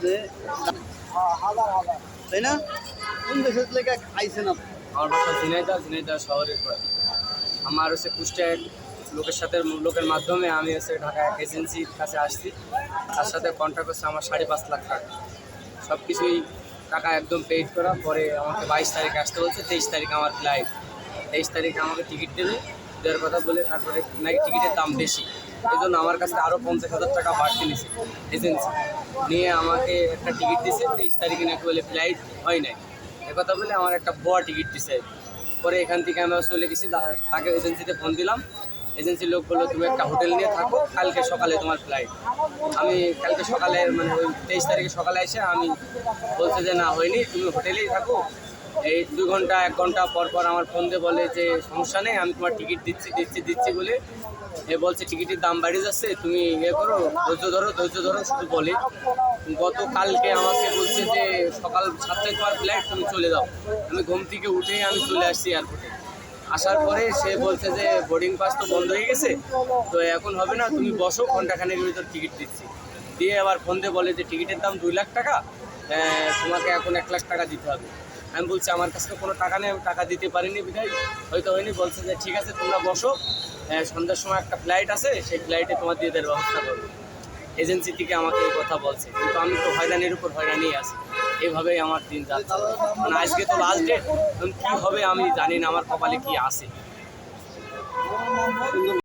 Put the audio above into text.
যে তাই না? কোন দেশের লেগে আইছেন আপনি? আমার বাসা ঝিনাইদহ শহরের পরে। আমার হচ্ছে কুষ্টিয়ার লোকের মাধ্যমে আমি হচ্ছে ঢাকা এজেন্সির কাছে আসছি। তার সাথে কন্ট্যাক্ট হচ্ছে আমার 5.5 লাখ টাকা। সব কিছুই টাকা একদম পেইড করা। পরে আমাকে 22 তারিখে আসতে বলছে, 23 তারিখে আমার ফ্লাইট। 23 তারিখে আমাকে টিকিট দেওয়ার কথা বলে তারপরে নাকি টিকিটের দাম বেশি, এই জন্য আমার কাছে আরও 50,000 টাকা বাড়তি নিয়েছে এজেন্সি। নিয়ে আমাকে একটা টিকিট দিয়েছে 23 তারিখে নাকি বলে ফ্লাইট হয় নাই। কথা বলে আমার একটা ভুয়া টিকিট দিছে। পরে এখান থেকে আমরা চলে গেছি, তাকে এজেন্সিতে ফোন দিলাম। এজেন্সির লোক বললো তুমি একটা হোটেল নিয়ে থাকো, কালকে সকালে তোমার ফ্লাইট। আমি কালকে সকালে মানে ওই 23 তারিখে সকালে এসে আমি বলছে যে না হয়নি, তুমি হোটেলেই থাকো। এই 2 ঘন্টা 1 ঘন্টা পর পর আমার ফোন দিয়ে বলে যে সমস্যা নেই, আমি তোমার টিকিট দিচ্ছি বলে এ বলছে টিকিটের দাম বাড়িয়ে যাচ্ছে, তুমি ইয়ে করো, ধৈর্য ধরো শুধু বলে। গতকালকে আমাকে বলছে যে সকাল 7টায় তোমার ফ্লাইট, তুমি চলে যাও। আমি ঘুম থেকে উঠেই আমি চলে আসছি এয়ারপোর্টে। আসার পরে সে বলছে যে বোর্ডিং পাস তো বন্ধ হয়ে গেছে, তো এখন হবে না, তুমি বসো, ঘন্টাখানেকের ভিতর টিকিট দিচ্ছি। দিয়ে আবার ফোন দিয়ে বলে যে টিকিটের দাম 2 লাখ টাকা, তোমাকে এখন 1 লাখ টাকা দিতে হবে। আমি বলছি আমার কাছে কোনো টাকা নেই, আমি টাকা দিতে পারিনি বিধায় হয়তো হয়নি। বলছে যে ঠিক আছে তোমরা বসো, সন্ধ্যার সময় একটা ফ্লাইট আছে, সেই ফ্লাইটে তোমার দিয়ে দেওয়ার ব্যবস্থা করবো। এজেন্সি থেকে আমাকে এই কথা বলছে, কিন্তু আমি তো হয়রানির উপর হয়রানি আছি। এইভাবেই আমার দিন যাচ্ছে। মানে আজকে তো লাস্ট ডেট, কী হবে আমি জানি না, আমার কপালে কী আছে।